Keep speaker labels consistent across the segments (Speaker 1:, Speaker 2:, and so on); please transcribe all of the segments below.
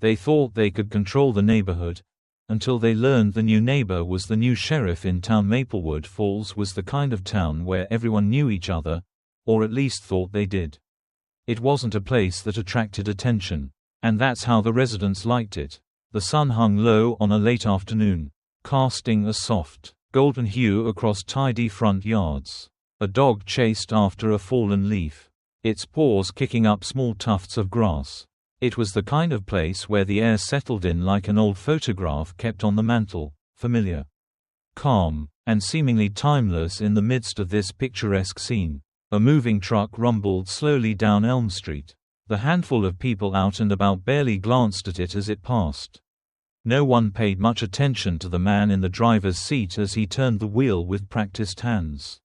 Speaker 1: They thought they could control the neighborhood, until they learned the new neighbor was the new sheriff in town. Maplewood Falls was the kind of town where everyone knew each other, or at least thought they did. It wasn't a place that attracted attention, and that's how the residents liked it. The sun hung low on a late afternoon, casting a soft, golden hue across tidy front yards. A dog chased after a fallen leaf, its paws kicking up small tufts of grass. It was the kind of place where the air settled in like an old photograph kept on the mantel, familiar, calm, and seemingly timeless. In the midst of this picturesque scene, a moving truck rumbled slowly down Elm Street. The handful of people out and about barely glanced at it as it passed. No one paid much attention to the man in the driver's seat as he turned the wheel with practiced hands.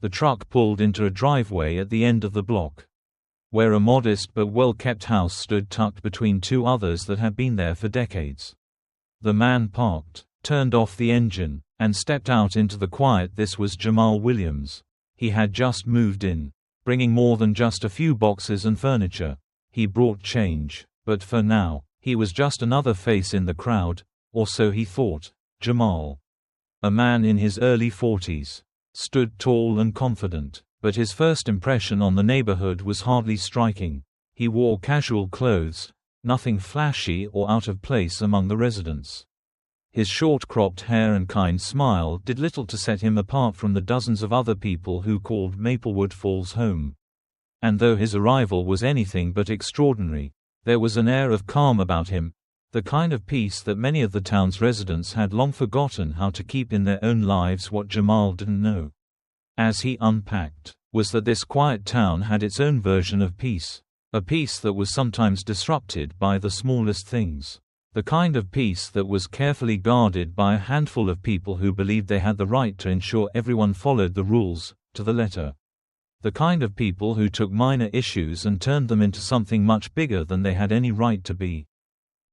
Speaker 1: The truck pulled into a driveway at the end of the block, where a modest but well-kept house stood tucked between two others that had been there for decades. The man parked, turned off the engine, and stepped out into the quiet. This was Jamal Williams. He had just moved in, bringing more than just a few boxes and furniture. He brought change, but for now, he was just another face in the crowd, or so he thought. Jamal, a man in his early 40s, stood tall and confident, but his first impression on the neighborhood was hardly striking. He wore casual clothes, nothing flashy or out of place among the residents. His short-cropped hair and kind smile did little to set him apart from the dozens of other people who called Maplewood Falls home. And though his arrival was anything but extraordinary, there was an air of calm about him, the kind of peace that many of the town's residents had long forgotten how to keep in their own lives. What Jamal didn't know, as he unpacked, was that this quiet town had its own version of peace, a peace that was sometimes disrupted by the smallest things. The kind of peace that was carefully guarded by a handful of people who believed they had the right to ensure everyone followed the rules, to the letter. The kind of people who took minor issues and turned them into something much bigger than they had any right to be.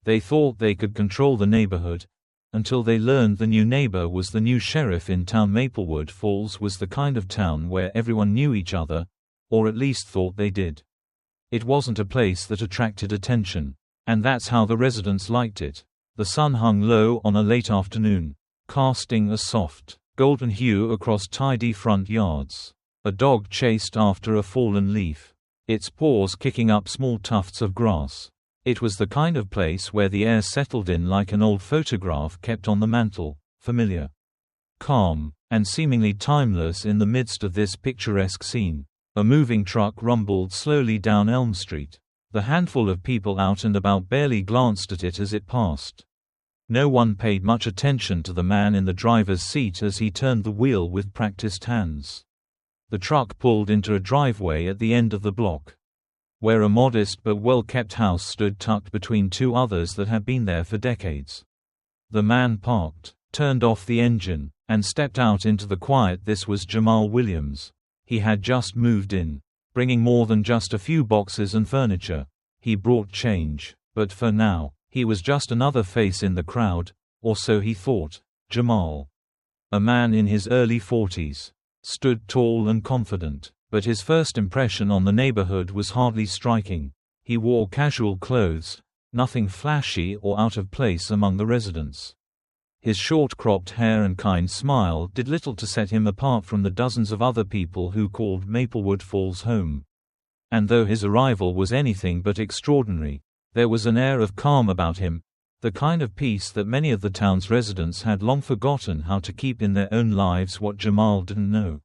Speaker 1: They thought they could control the neighborhood, until they learned the new neighbor was the new sheriff in town. Maplewood Falls was the kind of town where everyone knew each other, or at least thought they did. It wasn't a place that attracted attention, and that's how the residents liked it. The sun hung low on a late afternoon, casting a soft, golden hue across tidy front yards. A dog chased after a fallen leaf, its paws kicking up small tufts of grass. It was the kind of place where the air settled in like an old photograph kept on the mantel, familiar, calm, and seemingly timeless. In the midst of this picturesque scene, a moving truck rumbled slowly down Elm Street. The handful of people out and about barely glanced at it as it passed. No one paid much attention to the man in the driver's seat as he turned the wheel with practiced hands. The truck pulled into a driveway at the end of the block, where a modest but well-kept house stood tucked between two others that had been there for decades. The man parked, turned off the engine, and stepped out into the quiet. This was Jamal Williams. He had just moved in, bringing more than just a few boxes and furniture. He brought change, but for now, he was just another face in the crowd, or so he thought. Jamal, a man in his early 40s, stood tall and confident, but his first impression on the neighborhood was hardly striking. He wore casual clothes, nothing flashy or out of place among the residents. His short-cropped hair and kind smile did little to set him apart from the dozens of other people who called Maplewood Falls home. And though his arrival was anything but extraordinary, there was an air of calm about him, the kind of peace that many of the town's residents had long forgotten how to keep in their own lives. What Jamal didn't know,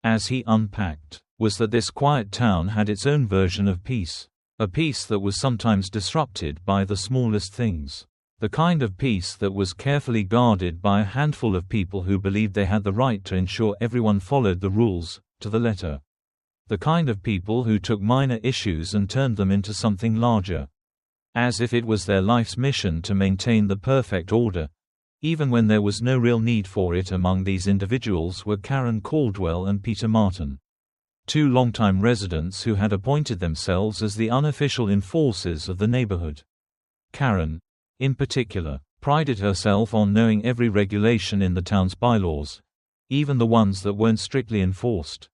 Speaker 1: as he unpacked, was that this quiet town had its own version of peace, a peace that was sometimes disrupted by the smallest things. The kind of peace that was carefully guarded by a handful of people who believed they had the right to ensure everyone followed the rules, to the letter. The kind of people who took minor issues and turned them into something larger, as if it was their life's mission to maintain the perfect order, even when there was no real need for it. Among these individuals were Karen Caldwell and Peter Martin, two longtime residents who had appointed themselves as the unofficial enforcers of the neighborhood. Karen, in particular, prided herself on knowing every regulation in the town's bylaws, even the ones that weren't strictly enforced.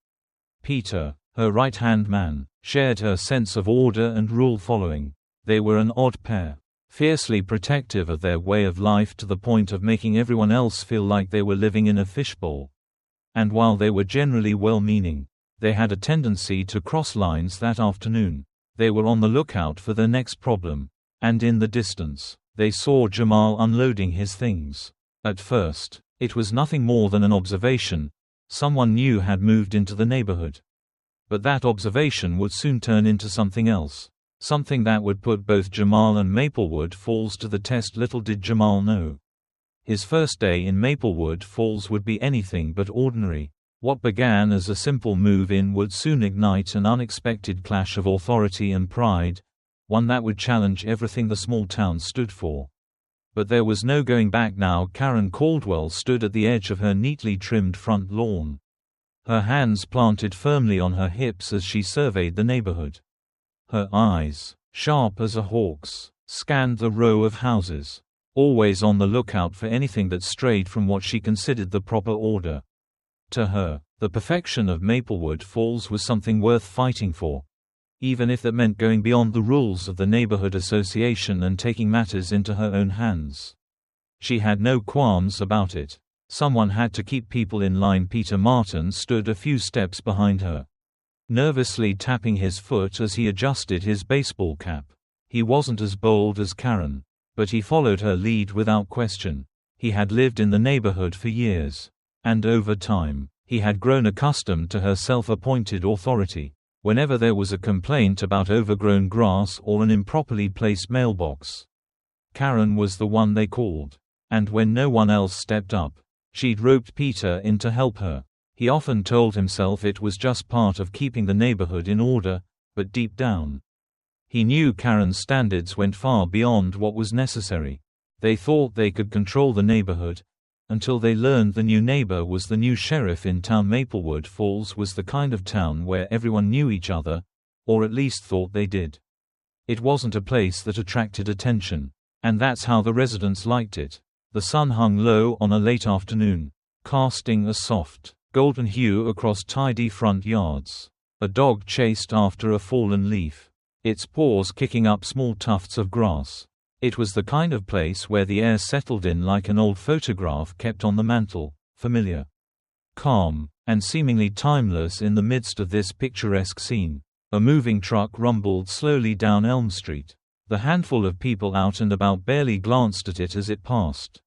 Speaker 1: Peter, her right-hand man, shared her sense of order and rule-following. They were an odd pair. fiercely protective of their way of life to the point of making everyone else feel like they were living in a fishbowl. And while they were generally well-meaning, they had a tendency to cross lines that afternoon. They were on the lookout for their next problem, and in the distance, they saw Jamal unloading his things. At first, it was nothing more than an observation. Someone new had moved into the neighborhood. But that observation would soon turn into something else. Something that would put both Jamal and Maplewood Falls to the test. Little did Jamal know. His first day in Maplewood Falls would be anything but ordinary. What began as a simple move-in would soon ignite an unexpected clash of authority and pride, one that would challenge everything the small town stood for. But there was no going back now. Karen Caldwell stood at the edge of her neatly trimmed front lawn, her hands planted firmly on her hips as she surveyed the neighborhood. Her eyes, sharp as a hawk's, scanned the row of houses, always on the lookout for anything that strayed from what she considered the proper order. To her, the perfection of Maplewood Falls was something worth fighting for, even if that meant going beyond the rules of the neighborhood association and taking matters into her own hands. She had no qualms about it. Someone had to keep people in line. Peter Martin stood a few steps behind her, nervously tapping his foot as he adjusted his baseball cap. He wasn't as bold as Karen, but he followed her lead without question. He had lived in the neighborhood for years, and over time, he had grown accustomed to her self-appointed authority. Whenever there was a complaint about overgrown grass or an improperly placed mailbox, Karen was the one they called. And when no one else stepped up, she'd roped Peter in to help her. He often told himself it was just part of keeping the neighborhood in order, but deep down, he knew Karen's standards went far beyond what was necessary. They thought they could control the neighborhood, until they learned the new neighbor was the new sheriff in town. Maplewood Falls was the kind of town where everyone knew each other, or at least thought they did. It wasn't a place that attracted attention, and that's how the residents liked it. The sun hung low on a late afternoon, casting a soft, golden hue across tidy front yards. A dog chased after a fallen leaf, its paws kicking up small tufts of grass. It was the kind of place where the air settled in like an old photograph kept on the mantel, familiar, calm, and seemingly timeless. In the midst of this picturesque scene, a moving truck rumbled slowly down Elm Street. The handful of people out and about barely glanced at it as it passed.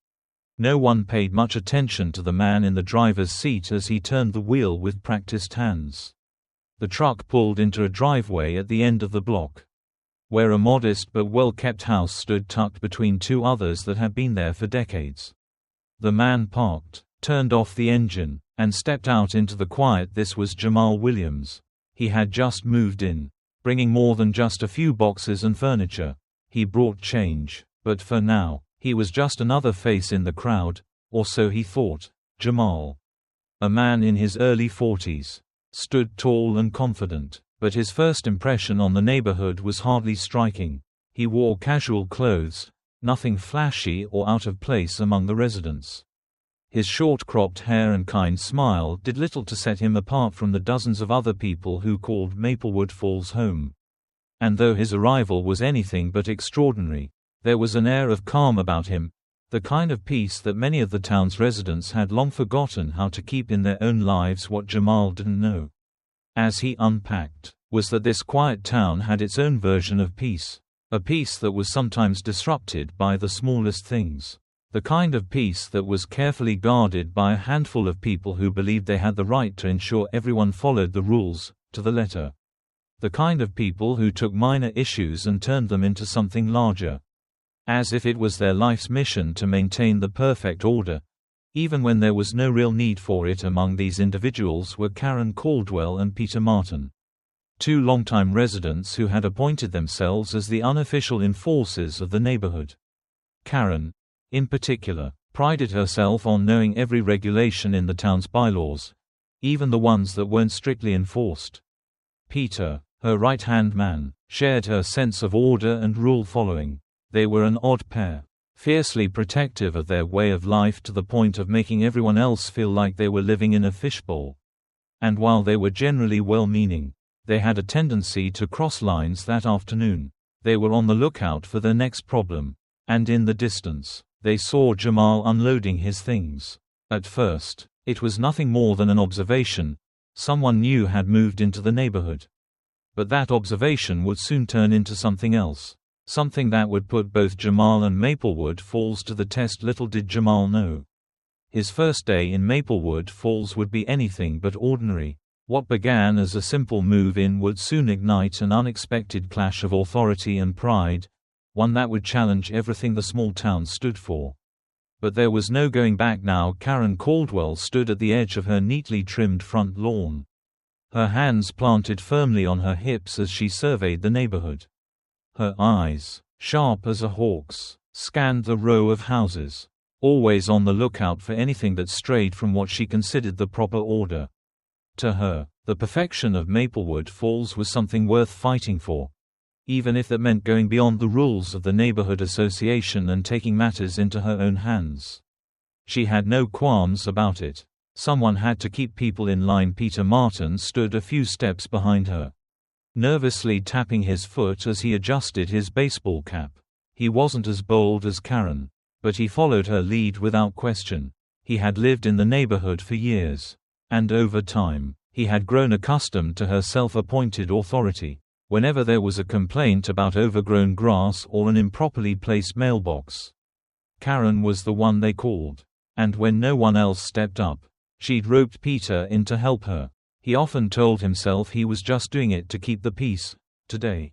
Speaker 1: No one paid much attention to the man in the driver's seat as he turned the wheel with practiced hands. The truck pulled into a driveway at the end of the block, where a modest but well-kept house stood tucked between two others that had been there for decades. The man parked, turned off the engine, and stepped out into the quiet. This was Jamal Williams. He had just moved in, bringing more than just a few boxes and furniture. He brought change, but for now, he was just another face in the crowd, or so he thought. Jamal, a man in his early 40s, stood tall and confident. But his first impression on the neighborhood was hardly striking. He wore casual clothes, nothing flashy or out of place among the residents. His short-cropped hair and kind smile did little to set him apart from the dozens of other people who called Maplewood Falls home. And though his arrival was anything but extraordinary, there was an air of calm about him, the kind of peace that many of the town's residents had long forgotten how to keep in their own lives. What Jamal didn't know, as he unpacked, was that this quiet town had its own version of peace, a peace that was sometimes disrupted by the smallest things, the kind of peace that was carefully guarded by a handful of people who believed they had the right to ensure everyone followed the rules, to the letter, the kind of people who took minor issues and turned them into something larger, as if it was their life's mission to maintain the perfect order, even when there was no real need for it. Among these individuals were Karen Caldwell and Peter Martin, two longtime residents who had appointed themselves as the unofficial enforcers of the neighborhood. Karen, in particular, prided herself on knowing every regulation in the town's bylaws, even the ones that weren't strictly enforced. Peter, her right-hand man, shared her sense of order and rule-following. They were an odd pair, fiercely protective of their way of life to the point of making everyone else feel like they were living in a fishbowl. And while they were generally well-meaning, they had a tendency to cross lines that afternoon. They were on the lookout for their next problem. And in the distance, they saw Jamal unloading his things. At first, it was nothing more than an observation. Someone new had moved into the neighborhood. But that observation would soon turn into something else. Something that would put both Jamal and Maplewood Falls to the test. Little did Jamal know. His first day in Maplewood Falls would be anything but ordinary. What began as a simple move-in would soon ignite an unexpected clash of authority and pride, one that would challenge everything the small town stood for. But there was no going back now. Karen Caldwell stood at the edge of her neatly trimmed front lawn. Her hands planted firmly on her hips as she surveyed the neighborhood. Her eyes, sharp as a hawk's, scanned the row of houses, always on the lookout for anything that strayed from what she considered the proper order. To her, the perfection of Maplewood Falls was something worth fighting for, even if that meant going beyond the rules of the neighborhood association and taking matters into her own hands. She had no qualms about it. Someone had to keep people in line. Peter Martin stood a few steps behind her, nervously tapping his foot as he adjusted his baseball cap. He wasn't as bold as Karen, but he followed her lead without question. He had lived in the neighborhood for years, and over time, he had grown accustomed to her self-appointed authority. Whenever there was a complaint about overgrown grass or an improperly placed mailbox, Karen was the one they called. And when no one else stepped up, she'd roped Peter in to help her. He often told himself he was just doing it to keep the peace. Today,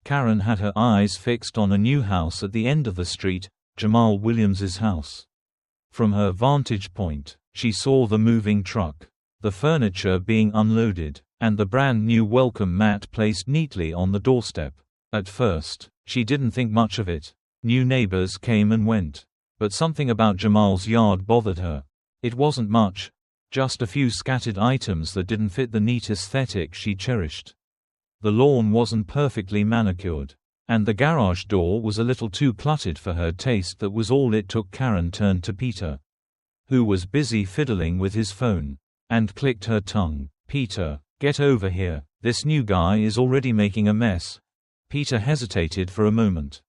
Speaker 1: Karen had her eyes fixed on a new house at the end of the street, Jamal Williams's house. From her vantage point, she saw the moving truck, the furniture being unloaded, and the brand new welcome mat placed neatly on the doorstep. At first, she didn't think much of it. New neighbors came and went. But something about Jamal's yard bothered her. It wasn't much, just a few scattered items that didn't fit the neat aesthetic she cherished. The lawn wasn't perfectly manicured, and the garage door was a little too cluttered for her taste. That was all it took. Karen turned to Peter, who was busy fiddling with his phone, and clicked her tongue. "Peter, get over here. This new guy is already making a mess." Peter hesitated for a moment,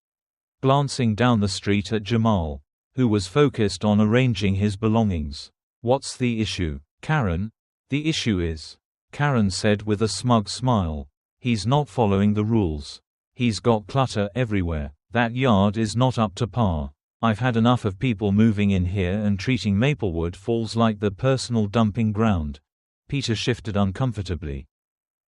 Speaker 1: glancing down the street at Jamal, who was focused on arranging his belongings. "What's the issue, Karen?" "The issue is," Karen said with a smug smile, "he's not following the rules. He's got clutter everywhere. That yard is not up to par. I've had enough of people moving in here and treating Maplewood Falls like the personal dumping ground." Peter shifted uncomfortably.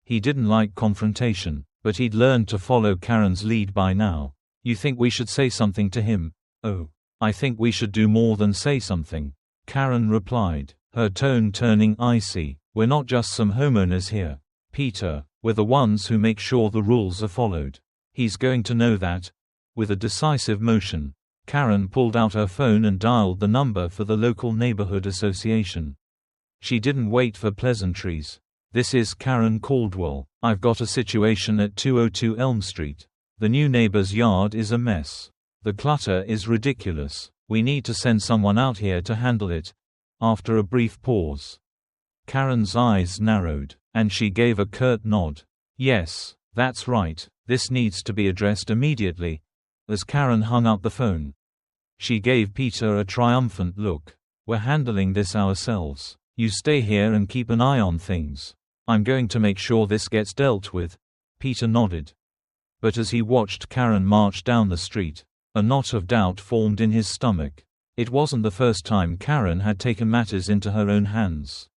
Speaker 1: He didn't like confrontation, but he'd learned to follow Karen's lead by now. "You think we should say something to him?" "Oh, I think we should do more than say something," Karen replied, her tone turning icy. "We're not just some homeowners here, Peter. We're the ones who make sure the rules are followed. He's going to know that." With a decisive motion, Karen pulled out her phone and dialed the number for the local neighborhood association. She didn't wait for pleasantries. "This is Karen Caldwell. I've got a situation at 202 Elm Street. The new neighbor's yard is a mess. The clutter is ridiculous. We need to send someone out here to handle it." After a brief pause, Karen's eyes narrowed, and she gave a curt nod. "Yes, that's right. This needs to be addressed immediately." As Karen hung up the phone, she gave Peter a triumphant look. "We're handling this ourselves. You stay here and keep an eye on things. I'm going to make sure this gets dealt with." Peter nodded. But as he watched Karen march down the street, a knot of doubt formed in his stomach. It wasn't the first time Karen had taken matters into her own hands.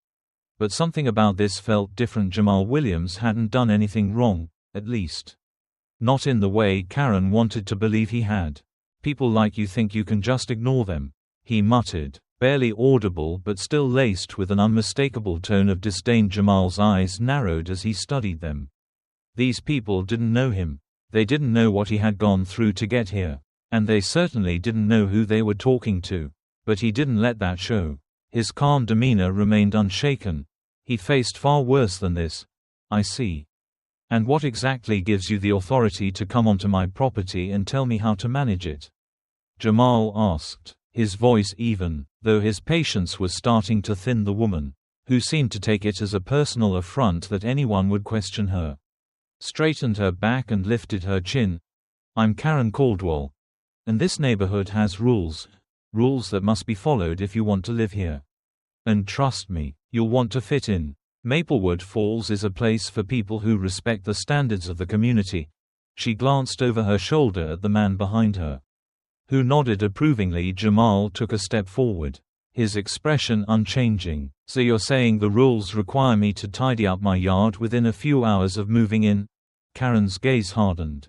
Speaker 1: But something about this felt different. Jamal Williams hadn't done anything wrong, at least not in the way Karen wanted to believe he had. "People like you think you can just ignore them," he muttered, barely audible but still laced with an unmistakable tone of disdain. Jamal's eyes narrowed as he studied them. These people didn't know him. They didn't know what he had gone through to get here. And they certainly didn't know who they were talking to. But he didn't let that show. His calm demeanor remained unshaken. "He faced far worse than this." "I see. And what exactly gives you the authority to come onto my property and tell me how to manage it?" Jamal asked, his voice even, though his patience was starting to thin. The woman, who seemed to take it as a personal affront that anyone would question her, straightened her back and lifted her chin. I'm Karen Caldwell. And this neighborhood has rules. Rules that must be followed if you want to live here. And trust me, you'll want to fit in. Maplewood Falls is a place for people who respect the standards of the community. She glanced over her shoulder at the man behind her, who nodded approvingly. Jamal took a step forward, his expression unchanging. So you're saying the rules require me to tidy up my yard within a few hours of moving in? Karen's gaze hardened.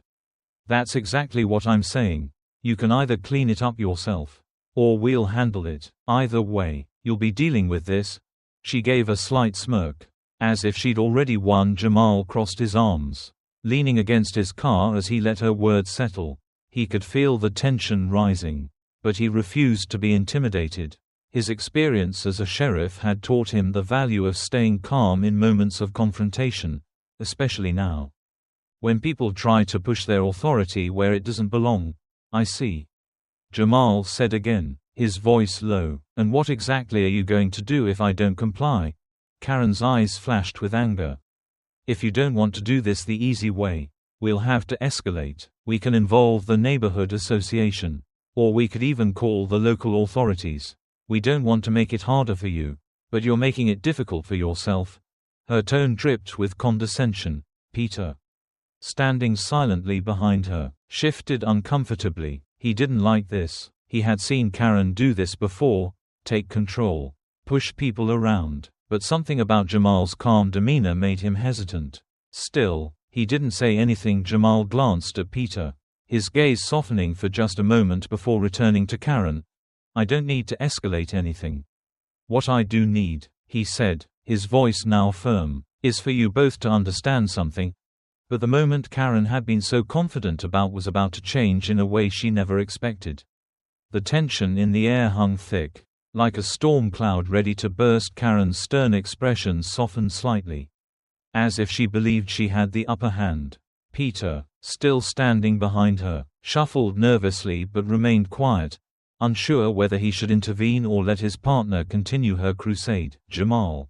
Speaker 1: That's exactly what I'm saying. You can either clean it up yourself, or we'll handle it. Either way, you'll be dealing with this. She gave a slight smirk. As if she'd already won. Jamal crossed his arms, leaning against his car as he let her words settle. He could feel the tension rising, but he refused to be intimidated. His experience as a sheriff had taught him the value of staying calm in moments of confrontation, especially now, when people try to push their authority where it doesn't belong. I see, Jamal said again, his voice low. And what exactly are you going to do if I don't comply? Karen's eyes flashed with anger. If you don't want to do this the easy way, we'll have to escalate. We can involve the neighborhood association, or we could even call the local authorities. We don't want to make it harder for you, but you're making it difficult for yourself. Her tone dripped with condescension. Peter, standing silently behind her, shifted uncomfortably. He didn't like this. He had seen Karen do this before, take control, push people around, but something about Jamal's calm demeanor made him hesitant. Still, he didn't say anything. Jamal glanced at Peter, his gaze softening for just a moment before returning to Karen. I don't need to escalate anything. What I do need, he said, his voice now firm, is for you both to understand something. But the moment Karen had been so confident about was about to change in a way she never expected. The tension in the air hung thick, like a storm cloud ready to burst. Karen's stern expression softened slightly, as if she believed she had the upper hand. Peter, still standing behind her, shuffled nervously but remained quiet, unsure whether he should intervene or let his partner continue her crusade. Jamal,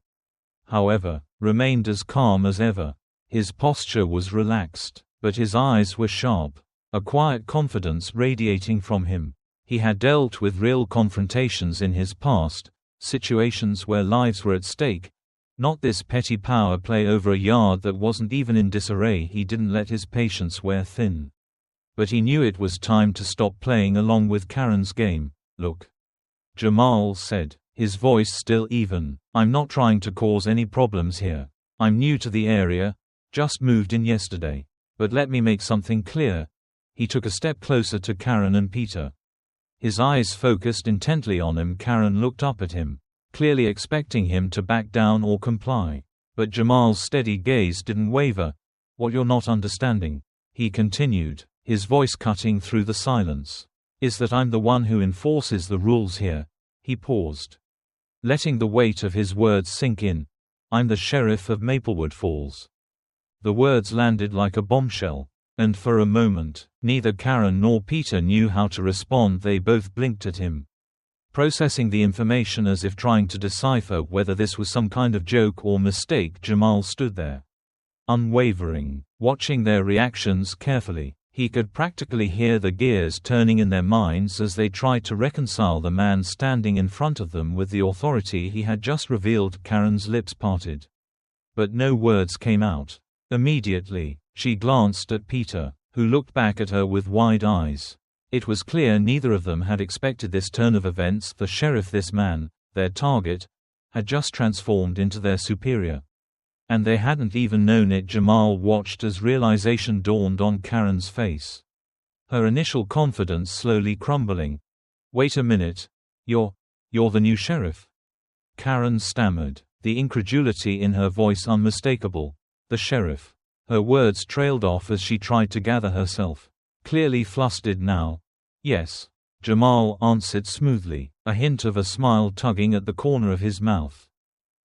Speaker 1: however, remained as calm as ever. His posture was relaxed, but his eyes were sharp, a quiet confidence radiating from him. He had dealt with real confrontations in his past, situations where lives were at stake, not this petty power play over a yard that wasn't even in disarray. He didn't let his patience wear thin. But he knew it was time to stop playing along with Karen's game. Look, Jamal said, his voice still even, I'm not trying to cause any problems here. I'm new to the area, just moved in yesterday. But let me make something clear. He took a step closer to Karen and Peter, his eyes focused intently on him. Karen looked up at him, clearly expecting him to back down or comply. But Jamal's steady gaze didn't waver. What you're not understanding, he continued, his voice cutting through the silence, is that I'm the one who enforces the rules here. He paused, letting the weight of his words sink in. I'm the sheriff of Maplewood Falls. The words landed like a bombshell, and for a moment, neither Karen nor Peter knew how to respond. They both blinked at him, processing the information as if trying to decipher whether this was some kind of joke or mistake. Jamal stood there, unwavering, watching their reactions carefully. He could practically hear the gears turning in their minds as they tried to reconcile the man standing in front of them with the authority he had just revealed. Karen's lips parted, but no words came out. Immediately, she glanced at Peter, who looked back at her with wide eyes. It was clear neither of them had expected this turn of events. The sheriff, this man, their target, had just transformed into their superior. And they hadn't even known it. Jamal watched as realization dawned on Karen's face, her initial confidence slowly crumbling. Wait a minute. You're the new sheriff? Karen stammered, the incredulity in her voice unmistakable. The sheriff. Her words trailed off as she tried to gather herself, clearly flustered now. Yes, Jamal answered smoothly, a hint of a smile tugging at the corner of his mouth.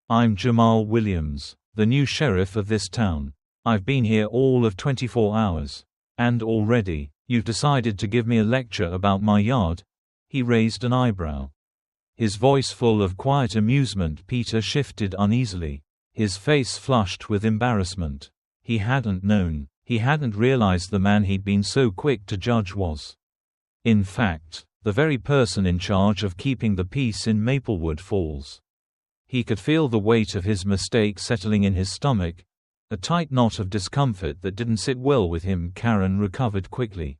Speaker 1: I'm Jamal Williams, the new sheriff of this town. I've been here all of 24 hours. And already, you've decided to give me a lecture about my yard? He raised an eyebrow, his voice full of quiet amusement. Peter shifted uneasily, his face flushed with embarrassment. He hadn't known He hadn't realized the man he'd been so quick to judge was, in fact, the very person in charge of keeping the peace in Maplewood Falls. He could feel the weight of his mistake settling in his stomach, a tight knot of discomfort that didn't sit well with him. Karen recovered quickly,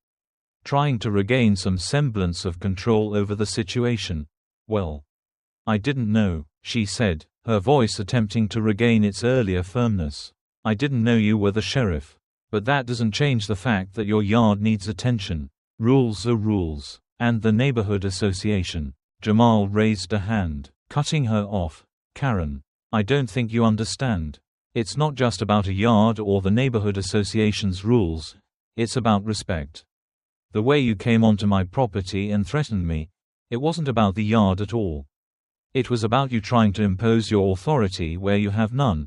Speaker 1: trying to regain some semblance of control over the situation. "Well, I didn't know," she said, her voice attempting to regain its earlier firmness. "I didn't know you were the sheriff. But that doesn't change the fact that your yard needs attention. Rules are rules. And the neighborhood association." Jamal raised a hand, cutting her off. "Karen, I don't think you understand. It's not just about a yard or the neighborhood association's rules. It's about respect. The way you came onto my property and threatened me, it wasn't about the yard at all. It was about you trying to impose your authority where you have none."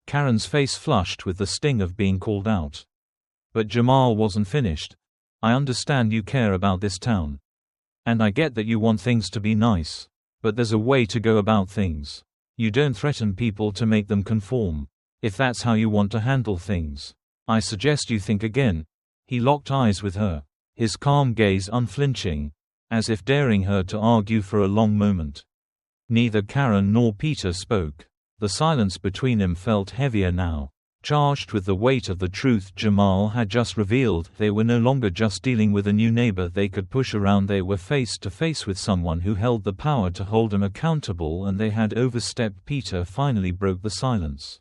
Speaker 1: Karen's face flushed with the sting of being called out. But Jamal wasn't finished. "I understand you care about this town. And I get that you want things to be nice. But there's a way to go about things. You don't threaten people to make them conform. If that's how you want to handle things, I suggest you think again." He locked eyes with her, his calm gaze unflinching, as if daring her to argue for a long moment. Neither Karen nor Peter spoke. The silence between them felt heavier now, charged with the weight of the truth Jamal had just revealed. They were no longer just dealing with a new neighbor they could push around. They were face to face with someone who held the power to hold them accountable, and they had overstepped. Peter finally broke the silence,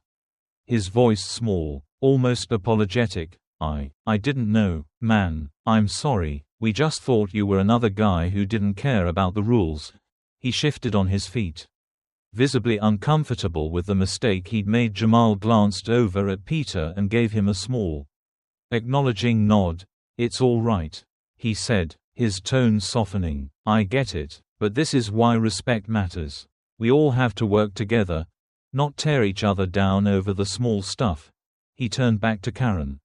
Speaker 1: his voice small, almost apologetic. I didn't know, man. I'm sorry. We just thought you were another guy who didn't care about the rules." He shifted on his feet, visibly uncomfortable with the mistake he'd made. Jamal glanced over at Peter and gave him a small, acknowledging nod. "It's all right," he said, his tone softening. "I get it, but this is why respect matters. We all have to work together, not tear each other down over the small stuff." He turned back to Karen,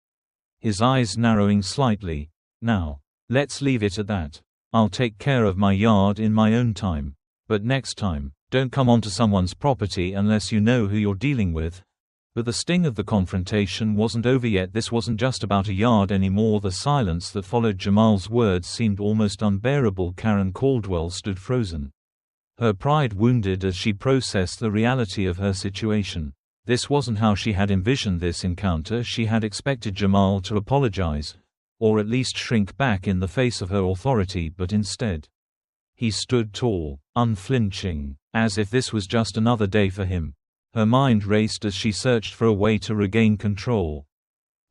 Speaker 1: his eyes narrowing slightly. "Now, let's leave it at that. I'll take care of my yard in my own time. But next time, don't come onto someone's property unless you know who you're dealing with." But the sting of the confrontation wasn't over yet. This wasn't just about a yard anymore. The silence that followed Jamal's words seemed almost unbearable. Karen Caldwell stood frozen, her pride wounded as she processed the reality of her situation. This wasn't how she had envisioned this encounter. She had expected Jamal to apologize, or at least shrink back in the face of her authority, but instead, he stood tall, unflinching, as if this was just another day for him. Her mind raced as she searched for a way to regain control.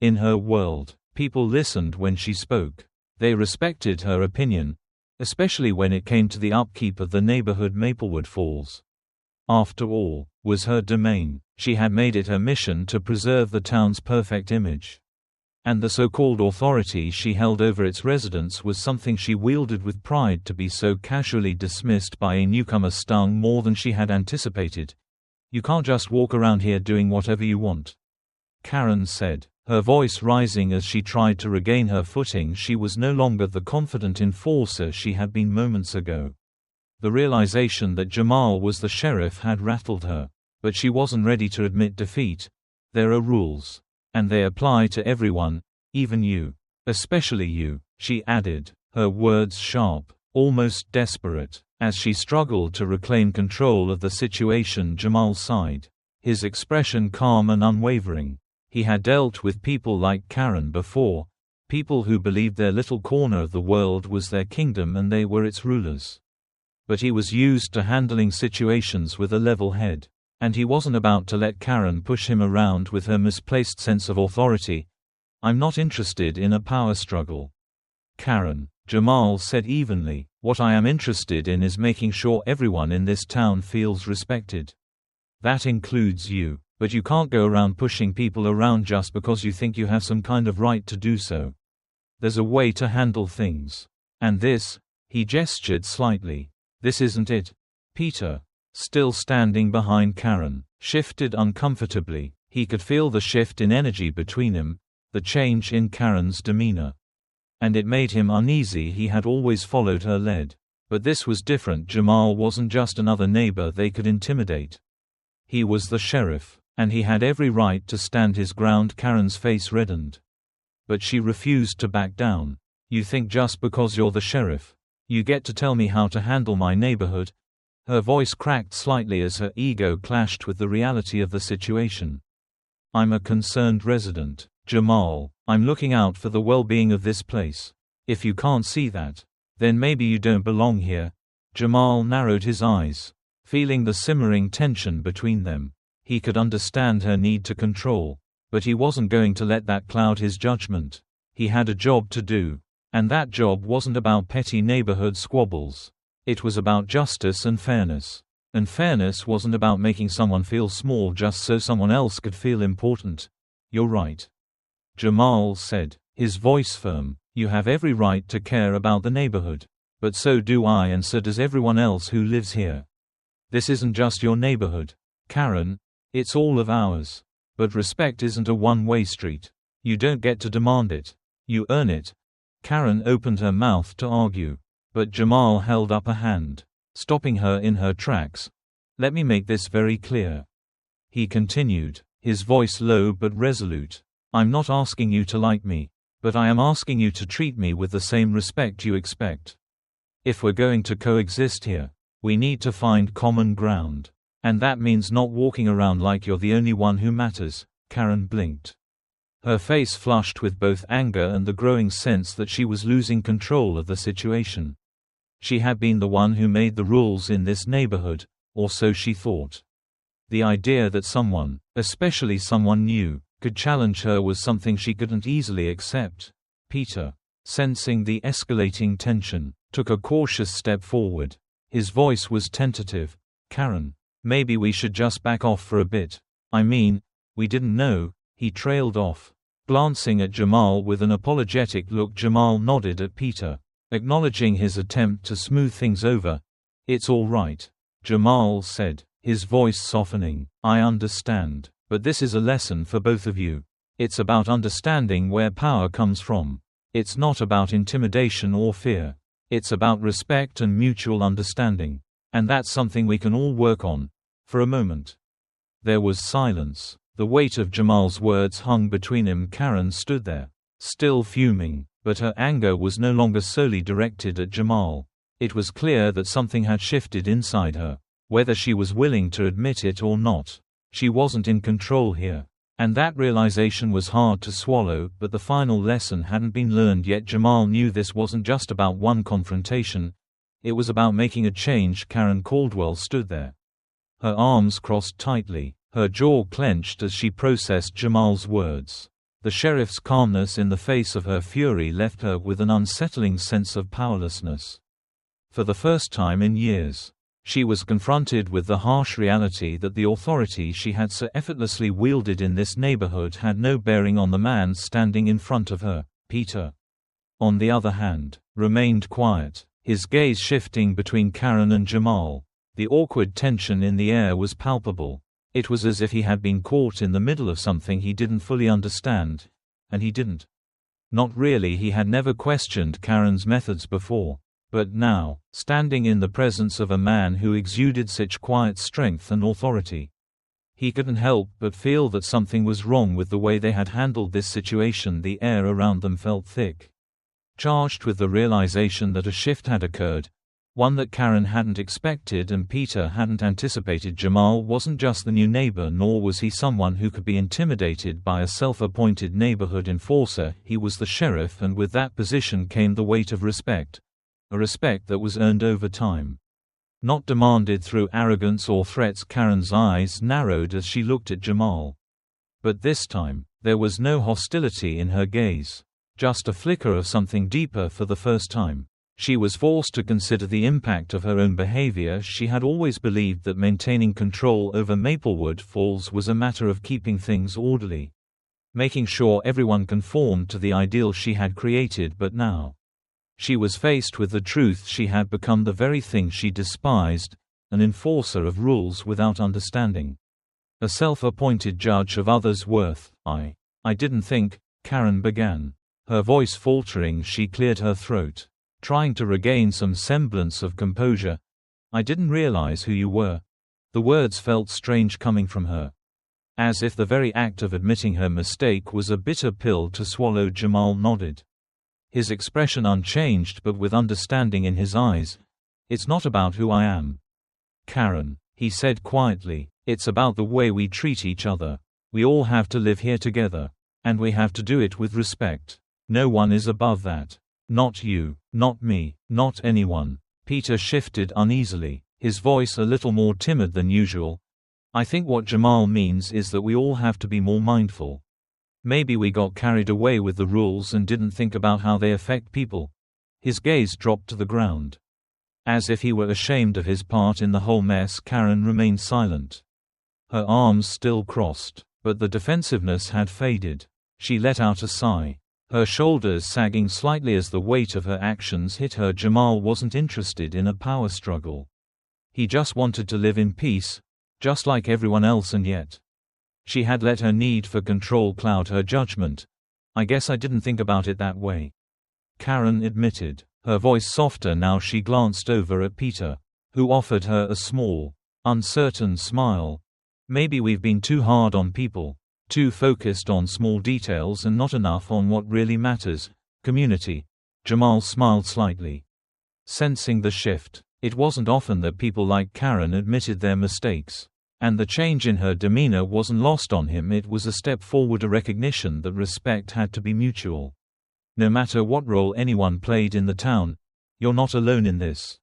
Speaker 1: In her world, people listened when she spoke. They respected her opinion, especially when it came to the upkeep of the neighborhood. Maplewood Falls, after all, was her domain. She had made it her mission to preserve the town's perfect image. And the so-called authority she held over its residents was something she wielded with pride. To be so casually dismissed by a newcomer stung more than she had anticipated. "You can't just walk around here doing whatever you want," Karen said, her voice rising as she tried to regain her footing. She was no longer the confident enforcer she had been moments ago. The realization that Jamal was the sheriff had rattled her, but she wasn't ready to admit defeat. "There are rules. And they apply to everyone, even you. Especially you," she added, her words sharp, almost desperate. As she struggled to reclaim control of the situation, Jamal sighed, his expression calm and unwavering. He had dealt with people like Karen before, people who believed their little corner of the world was their kingdom and they were its rulers. But he was used to handling situations with a level head. And he wasn't about to let Karen push him around with her misplaced sense of authority. "I'm not interested in a power struggle, Karen," Jamal said evenly. "What I am interested in is making sure everyone in this town feels respected. That includes you. But you can't go around pushing people around just because you think you have some kind of right to do so. There's a way to handle things. And this," he gestured slightly, "this isn't it." Peter, still standing behind Karen, shifted uncomfortably. He could feel the shift in energy between them, the change in Karen's demeanor. And it made him uneasy. He had always followed her lead. But this was different. Jamal wasn't just another neighbor they could intimidate. He was the sheriff, and he had every right to stand his ground. Karen's face reddened. But she refused to back down. "You think just because you're the sheriff, you get to tell me how to handle my neighborhood?" Her voice cracked slightly as her ego clashed with the reality of the situation. "I'm a concerned resident, Jamal. I'm looking out for the well-being of this place. If you can't see that, then maybe you don't belong here." Jamal narrowed his eyes, feeling the simmering tension between them. He could understand her need to control, but he wasn't going to let that cloud his judgment. He had a job to do, and that job wasn't about petty neighborhood squabbles. It was about justice and fairness. And fairness wasn't about making someone feel small just so someone else could feel important. "You're right," Jamal said, his voice firm. "You have every right to care about the neighborhood. But so do I, and so does everyone else who lives here. This isn't just your neighborhood, Karen. It's all of ours. But respect isn't a one-way street. You don't get to demand it. You earn it." Karen opened her mouth to argue, but Jamal held up a hand, stopping her in her tracks. "Let me make this very clear," he continued, his voice low but resolute. "I'm not asking you to like me, but I am asking you to treat me with the same respect you expect. If we're going to coexist here, we need to find common ground. And that means not walking around like you're the only one who matters." Karen blinked. Her face flushed with both anger and the growing sense that she was losing control of the situation. She had been the one who made the rules in this neighborhood, or so she thought. The idea that someone, especially someone new, could challenge her was something she couldn't easily accept. Peter, sensing the escalating tension, took a cautious step forward. His voice was tentative. "Karen, maybe we should just back off for a bit. I mean, we didn't know." He trailed off, glancing at Jamal with an apologetic look. Jamal nodded at Peter, acknowledging his attempt to smooth things over. "It's all right," Jamal said, his voice softening. "I understand, but this is a lesson for both of you. It's about understanding where power comes from. It's not about intimidation or fear. It's about respect and mutual understanding. And that's something we can all work on." For a moment, there was silence. The weight of Jamal's words hung between him. Karen stood there, still fuming, but her anger was no longer solely directed at Jamal. It was clear that something had shifted inside her. Whether she was willing to admit it or not, she wasn't in control here. And that realization was hard to swallow, but the final lesson hadn't been learned yet. Jamal knew this wasn't just about one confrontation. It was about making a change. Karen Caldwell stood there, her arms crossed tightly, her jaw clenched as she processed Jamal's words. The sheriff's calmness in the face of her fury left her with an unsettling sense of powerlessness. For the first time in years, she was confronted with the harsh reality that the authority she had so effortlessly wielded in this neighborhood had no bearing on the man standing in front of her. Peter, on the other hand, remained quiet, his gaze shifting between Karen and Jamal. The awkward tension in the air was palpable. It was as if he had been caught in the middle of something he didn't fully understand. And he didn't. Not really. He had never questioned Karen's methods before. But now, standing in the presence of a man who exuded such quiet strength and authority, he couldn't help but feel that something was wrong with the way they had handled this situation. The air around them felt thick, charged with the realization that a shift had occurred, one that Karen hadn't expected and Peter hadn't anticipated. Jamal wasn't just the new neighbor, nor was he someone who could be intimidated by a self-appointed neighborhood enforcer. He was the sheriff, and with that position came the weight of respect. A respect that was earned over time, not demanded through arrogance or threats. Karen's eyes narrowed as she looked at Jamal. But this time, there was no hostility in her gaze, just a flicker of something deeper. For the first time, she was forced to consider the impact of her own behavior. She had always believed that maintaining control over Maplewood Falls was a matter of keeping things orderly, making sure everyone conformed to the ideal she had created. But now, she was faced with the truth. She had become the very thing she despised, an enforcer of rules without understanding, a self-appointed judge of others' worth. I didn't think," Karen began, her voice faltering. She cleared her throat, trying to regain some semblance of composure. "I didn't realize who you were." The words felt strange coming from her, As if the very act of admitting her mistake was a bitter pill to swallow. Jamal nodded. His expression unchanged but with understanding in his eyes. "It's not about who I am, Karen," he said quietly. "It's about the way we treat each other. We all have to live here together. And we have to do it with respect. No one is above that. Not you, not me, not anyone." Peter shifted uneasily, his voice a little more timid than usual. "I think what Jamal means is that we all have to be more mindful. Maybe we got carried away with the rules and didn't think about how they affect people." His gaze dropped to the ground. As if he were ashamed of his part in the whole mess, Karen remained silent. Her arms still crossed, but the defensiveness had faded. She let out a sigh, her shoulders sagging slightly as the weight of her actions hit her. Jamal wasn't interested in a power struggle. He just wanted to live in peace, just like everyone else, and yet she had let her need for control cloud her judgment. "I guess I didn't think about it that way," Karen admitted, her voice softer now. She glanced over at Peter, who offered her a small, uncertain smile. "Maybe we've been too hard on people, too focused on small details and not enough on what really matters. Community." Jamal smiled slightly, sensing the shift. It wasn't often that people like Karen admitted their mistakes. And the change in her demeanor wasn't lost on him. It was a step forward, a recognition that respect had to be mutual. "No matter what role anyone played in the town, you're not alone in this,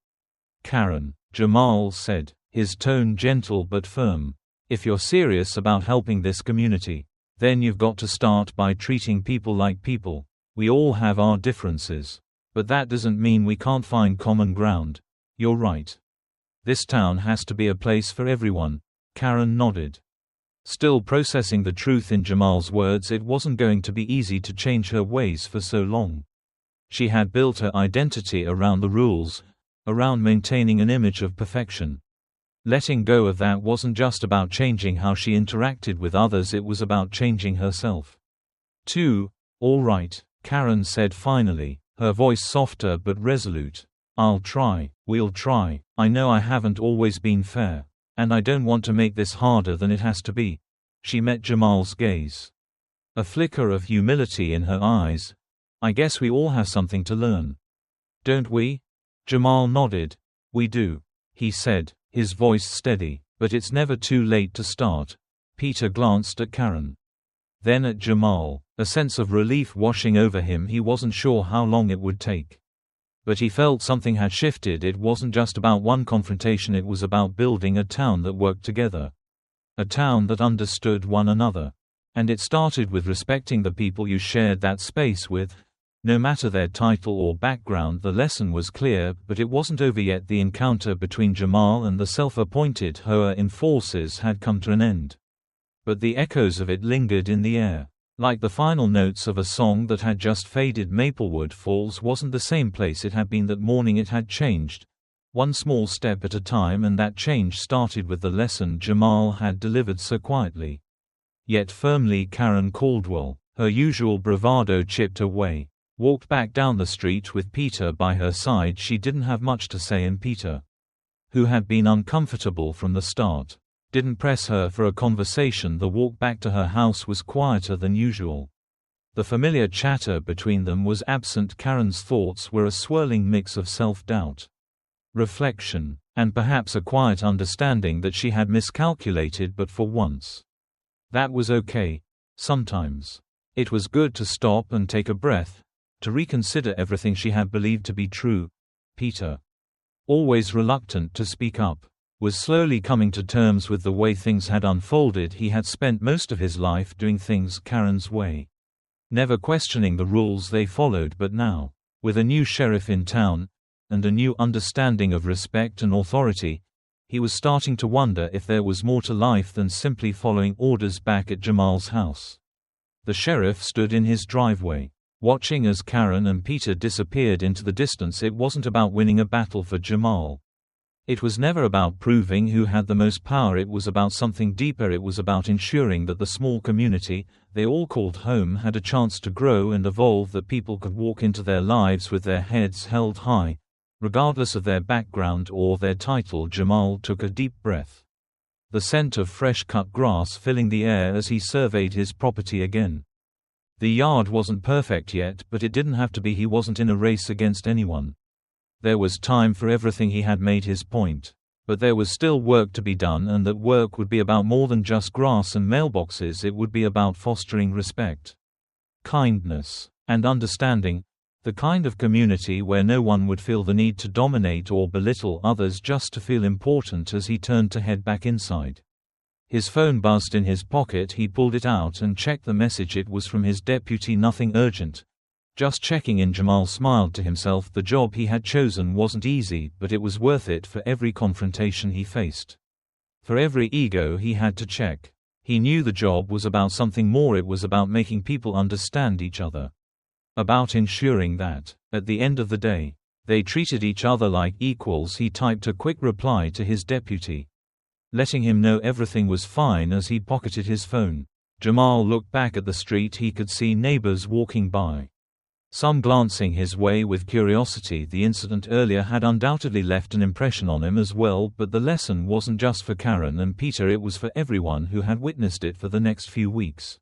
Speaker 1: Karen," Jamal said, his tone gentle but firm. "If you're serious about helping this community, then you've got to start by treating people like people. We all have our differences. But that doesn't mean we can't find common ground. You're right. This town has to be a place for everyone." Karen nodded, still processing the truth in Jamal's words. It wasn't going to be easy to change her ways for so long. She had built her identity around the rules, around maintaining an image of perfection. Letting go of that wasn't just about changing how she interacted with others, it was about changing herself too. "All right," Karen said finally, her voice softer but resolute. "I'll try. We'll try. I know I haven't always been fair. And I don't want to make this harder than it has to be." She met Jamal's gaze, a flicker of humility in her eyes. "I guess we all have something to learn, don't we?" Jamal nodded. "We do," he said, his voice steady. "But it's never too late to start." Peter glanced at Karen, then at Jamal, a sense of relief washing over him. He wasn't sure how long it would take. But he felt something had shifted. It wasn't just about one confrontation, it was about building a town that worked together. A town that understood one another. And it started with respecting the people you shared that space with, no matter their title or background. The lesson was clear, but it wasn't over yet. The encounter between Jamal and the self-appointed HOA enforcers had come to an end. But the echoes of it lingered in the air. Like the final notes of a song that had just faded. Maplewood Falls wasn't the same place it had been that morning. It had changed, one small step at a time, and that change started with the lesson Jamal had delivered so quietly, yet firmly. Karen Caldwell, her usual bravado chipped away, walked back down the street with Peter by her side. She didn't have much to say, and Peter, who had been uncomfortable from the start, didn't press her for a conversation. The walk back to her house was quieter than usual. The familiar chatter between them was absent. Karen's thoughts were a swirling mix of self-doubt, reflection, and perhaps a quiet understanding that she had miscalculated. But for once, that was okay. Sometimes it was good to stop and take a breath, to reconsider everything she had believed to be true. Peter, always reluctant to speak up, was slowly coming to terms with the way things had unfolded. He had spent most of his life doing things Karen's way, never questioning the rules they followed. But now, with a new sheriff in town, and a new understanding of respect and authority, he was starting to wonder if there was more to life than simply following orders. Back at Jamal's house, the sheriff stood in his driveway, watching as Karen and Peter disappeared into the distance. It wasn't about winning a battle for Jamal. It was never about proving who had the most power. It was about something deeper. It was about ensuring that the small community they all called home had a chance to grow and evolve, that people could walk into their lives with their heads held high, regardless of their background or their title. Jamal took a deep breath. the scent of fresh-cut grass filling the air as he surveyed his property again. The yard wasn't perfect yet, but it didn't have to be. He wasn't in a race against anyone. There was time for everything. He had made his point. But there was still work to be done, and that work would be about more than just grass and mailboxes. It would be about fostering respect, kindness, and understanding, the kind of community where no one would feel the need to dominate or belittle others just to feel important. As he turned to head back inside, his phone buzzed in his pocket. He pulled it out and checked the message. It was from his deputy. Nothing urgent. Just checking in. Jamal smiled to himself. The job he had chosen wasn't easy, but it was worth it for every confrontation he faced, for every ego he had to check. He knew the job was about something more. It was about making people understand each other, about ensuring that, at the end of the day, they treated each other like equals. He typed a quick reply to his deputy, letting him know everything was fine as he pocketed his phone. Jamal looked back at the street. He could see neighbors walking by, some glancing his way with curiosity. The incident earlier had undoubtedly left an impression on him as well, but the lesson wasn't just for Karen and Peter. It was for everyone who had witnessed it for the next few weeks.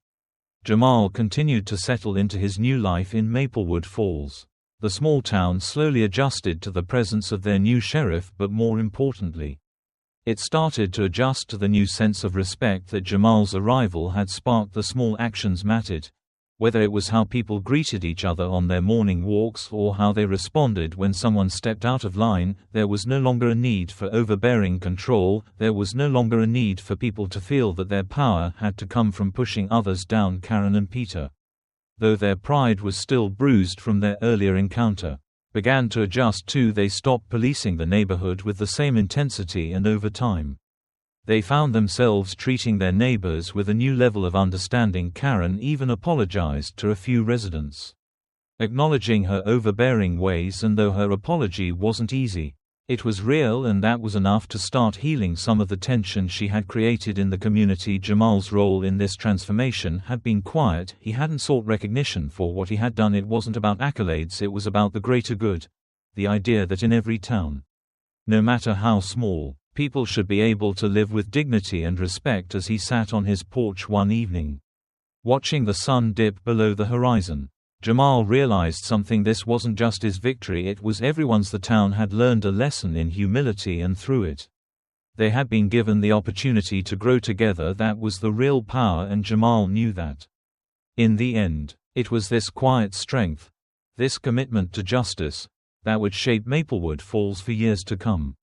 Speaker 1: Jamal continued to settle into his new life in Maplewood Falls. The small town slowly adjusted to the presence of their new sheriff, but more importantly, it started to adjust to the new sense of respect that Jamal's arrival had sparked. The small actions mattered, whether it was how people greeted each other on their morning walks or how they responded when someone stepped out of line. There was no longer a need for overbearing control. There was no longer a need for people to feel that their power had to come from pushing others down. Karen and Peter, though their pride was still bruised from their earlier encounter, began to adjust too. They stopped policing the neighborhood with the same intensity, and over time, they found themselves treating their neighbors with a new level of understanding. Karen even apologized to a few residents, acknowledging her overbearing ways, and though her apology wasn't easy, it was real, and that was enough to start healing some of the tension she had created in the community. Jamal's role in this transformation had been quiet. He hadn't sought recognition for what he had done. It wasn't about accolades. It was about the greater good, the idea that in every town, no matter how small, people should be able to live with dignity and respect. As he sat on his porch one evening, watching the sun dip below the horizon, Jamal realized something. This wasn't just his victory, it was everyone's. The town had learned a lesson in humility, and through it, they had been given the opportunity to grow together. That was the real power, and Jamal knew that. In the end, it was this quiet strength, this commitment to justice, that would shape Maplewood Falls for years to come.